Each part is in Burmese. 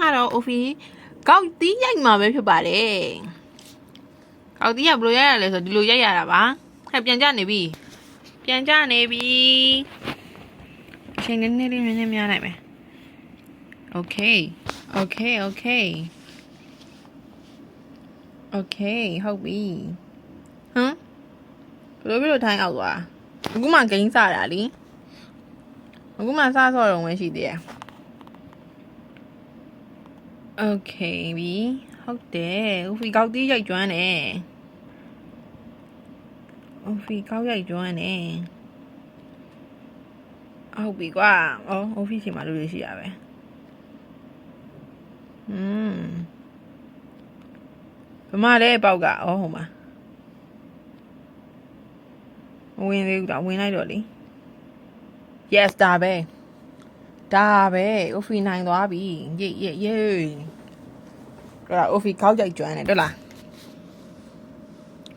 ကတော့ office ကောက်တီးရိုက်မှာပဲဖြစ်ပါတယ်ကောက်တီးကဘယ်လိုရိုက်ရလဲဆိုတော့ဒီလိုရိုက်ရတာပါဟဲ့ပြန်ကြနေပြီပြန်ကြနေပြီအချိန်နည်းနည်းလေးများနိုင်မယ် okay ဟုတ်ပြီဟုတ်ပြီဟမ်ဘယ်လိုထိုင်းအောင်သွားအခုမှဂိမ်းစတာလीအခုမှစဆော့ရုံပဲရှိသေးတယ် okay ပြီဟုတ်တယ်ဦးဖီကောက်တီးရိုက်ကျွမ်းတယ်ဦးဖီကောက်ရိုက်ကျွမ်းတယ်ဟုတ်ပြီကွာဦးဖီချိန်မှာလူတွေရှိရပဲဘမလဲပေါက်ကဟိုမှာဝင်သေးဘူးတော့ဝင်လိုက်တော့လေ yes ဒါပဲဦးဖီနိုင်သွားပြီယေတော့ဦးဖီကောက်ရိုက်ကျွမ်းတယ်တွေ့လား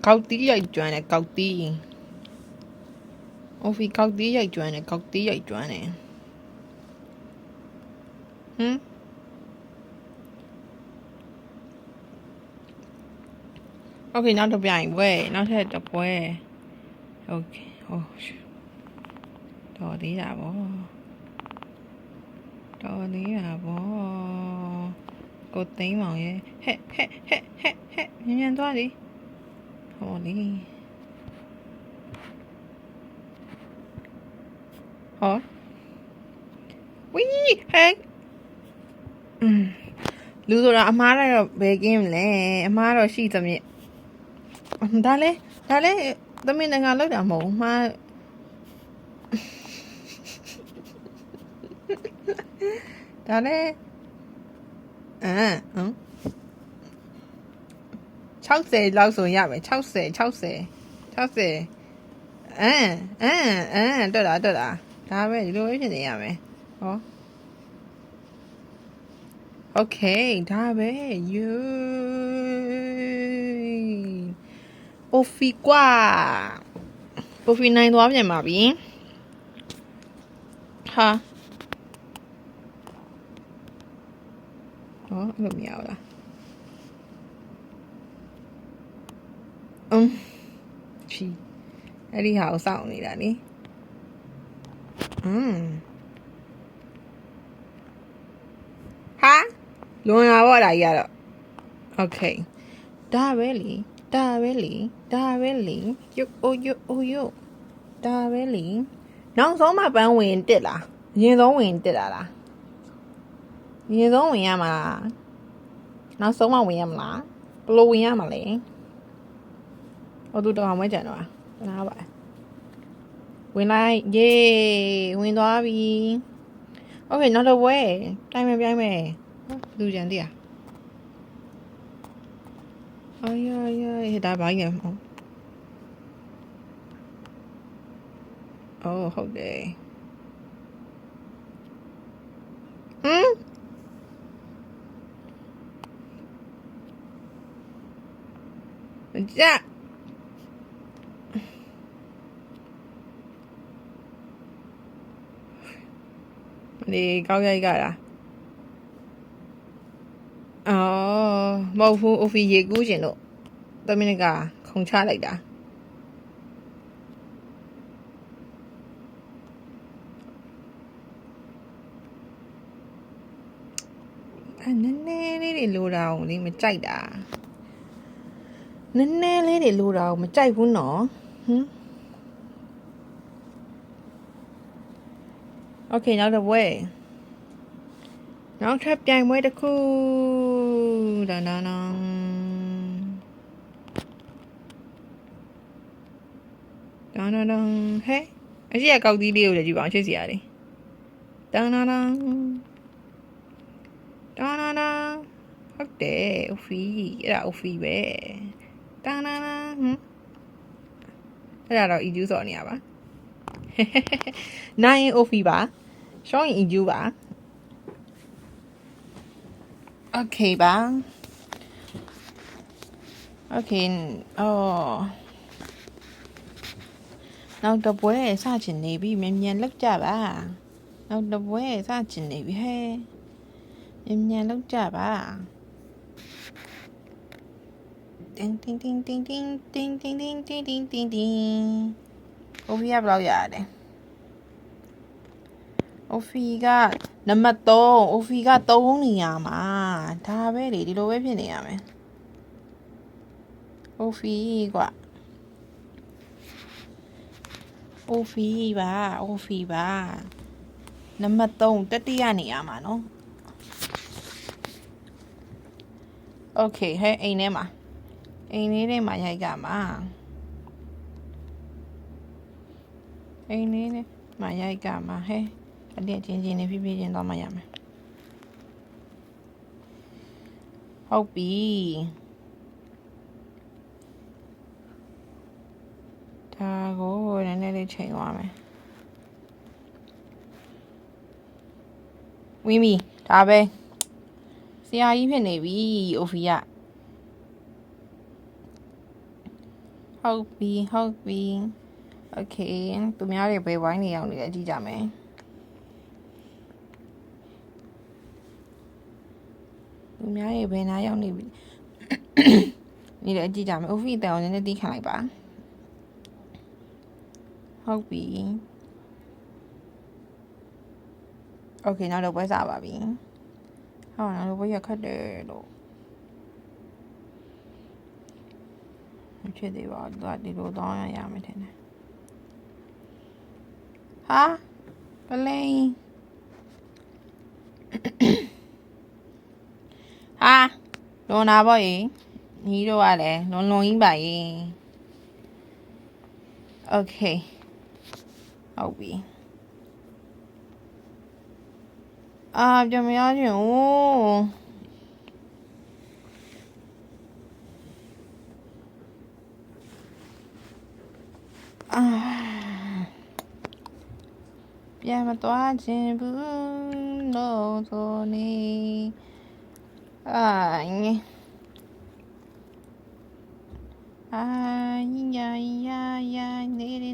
ကောက်တီးရိုက်ကျွမ်းတယ်ကောက်တီးဦးဖီကောက်တီးရိုက်ကျွမ်းတယ်ကောက်တီးရိုက်ကျွမ်းတယ်okay နောက်တစ်ပြိုင်ပွဲနောက်ထပ်တစ်ပွဲ okay တော်သေးတာဗောကိုသိမ်းမောင်ရဲ့ဟဲ့မြန်သွားလေဟောလေဟောဝီးဟဲ့လူဆိုတာအမားလိုက်တော့ဘယ်ကင်းမလဲအမားတော့ရှိသမြင့်ဒါလဲသမင်းငါလောက်တာမဟုတ်မှားဒါလဲ60လောက်ဆိုရမယ်60တွေ့လားဒါပဲဒီလိုပဲဖြစ်နေရမယ်ဟောโอเคဒါပဲယူအိုဖီကွာအိုဖီနိုင်သွားပြန်ပါပြီဟာအဲ့လိုမရဘူးလားချီအဲ့ဒီဟာကိုစောင့်နေတာနိဟာလွန်လာတော့လာကြီးကတော့ okay ဒါပဲလीယုတ်ဒါပဲလीနောက်ဆုံးမှပန်းဝင်တက်လားအရင်ဆုံးဝင်တက်လာလားအရင်ဆုံးဝင်ရမှာနောက်ဆုံးမှဝင်ရမလားဘယ်လိုဝင်ရမှာလဲသူတော့အောင်မကြံတော့နားပါဝင်လိုက်ယေးဝင်သွားပြီโอเคနောက်တော့ဝဲပြိုင်မယ်လူကြံတည်းဒါဘာကြီးလဲဟုတ်တယ်ကြဒီကောက်ရိုက်ကလားမဟုတ်ဘူးအိုဖီရေကူးကျင်လို့သမင်းကခုံချလိုက်တာနည်းနည်းလေးတွေလိုတာကိုလေမကြိုက်တာနည်းနည်းလေးတွေလိုတာကိုမကြိုက်ဘူးနော်โอเคနောက်တစ်ပွဲနောက်ထပ်ပြိုင်ပွဲတစ်ခုဒန်ဟဲ့အရှိရကောက်သီးလေးကိုလည်းကြည့်ပါအောင်ချစ်စီရတယ်ဟုတ်တယ်အိုဖီအဲ့ဒါအိုဖီပဲအဲ့ဒါတော့အီဂျူးစော်နေရပါနိုင်အိုဖီပါရှောင်းရင်အီဂျူးပါโอเคပါโอเคနောက်တော့ပွဲစချင်နေပြီမြန်လောက်ကြပါနောက်တော့ပွဲစချင်နေပြီဟဲ့ မြန်လောက်ကြပါတင်းတင်းတင်းတင်းတင်းတင်းတင်းတင်းတင်းတင်းတင်းတင်းအိုဖီကဘယ်လောက်ရတယ်အိုဖီကနံပါတ်3အိုဖီက3နေရမှာဒါပဲလေဒီလိုပဲဖြစ်နေရမယ်အိုဖီကွာအိုဖီပါနံပါတ်3တတိယနေရမှာနော်โอเคဟဲ့အိမ်ထဲမှာရိုက်ကမှာအိမ်လေးနဲ့မှာရိုက်ကမှာဟဲ့အတင်းချင်းချင်းနဲ့ဖြည်းဖြည်းချင်းတော့မှရမယ်ဟုတ်ပြီဒါကိုနည်းနည်းလေးချိန်သွားမယ်ဝင်းပြီဒါပဲဆရာကြီးဖြစ်နေပြီအိုဖီကဟုတ်ပြီโอเคသူများတွေဘယ်ဝိုင်းနေအောင်လဲကြည့်ကြမယ်သူများတွေဘယ်နာရောက်နေပြီနေလည်းကြည့်ကြမယ်အိုဖီတန်အောင်နည်းနည်းတီးခံလိုက်ပါဟုတ်ပြီโอเคနောက်တော့ပွဲစားပါပြီဟောနောက်တော့ပွဲရခတ်တယ်လို့မဖြစ်သေးပါဘူးသူကဒီလိုတောင်းရမယ်ထင်တယ်ဟာပလိန်ဟာလွန်တာပေါ့ရေညီတို့ကလည်းလွန်ကြီးပါရေโอเคဟုတ်ပြီပြန်မရချင်ဘူးပြန်မသွားခြင်းဘူးလို့ဆိုနေ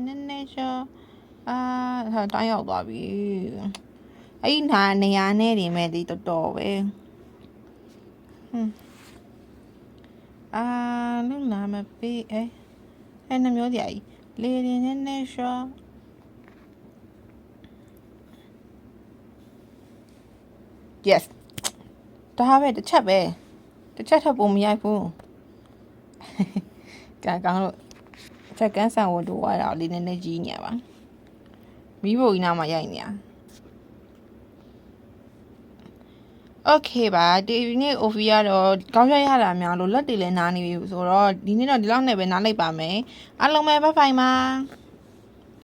နေနေရှောတိုင်းရောက်သွားပြီအဲ့နေရာနဲ့နေမဲ့ဒီတော်တော်ပဲလူနာမပေးအဲ့နှမျိုးကြီးလေနေရှောyes ဒါပဲတစ်ချက်ထပ်ပုံမရိုက်ဘူးကောင်းလို့ချက်ကန်းဆန်ဝတ်တော့ရအောင်လေးနည်းနည်းကြီးညပါမီးဖို့ကြီးနားမှာရိုက်နေရโอเคပါဒီနေ့အိုဖီကတော့ကောင်းရတာများလို့လက်တွေလည်းနားနေပြီဆိုတော့ဒီနေ့တော့ဒီလောက်နဲ့ပဲနားလိုက်ပါမယ်အားလုံးပဲဘိုင်ဘိုင်ပါ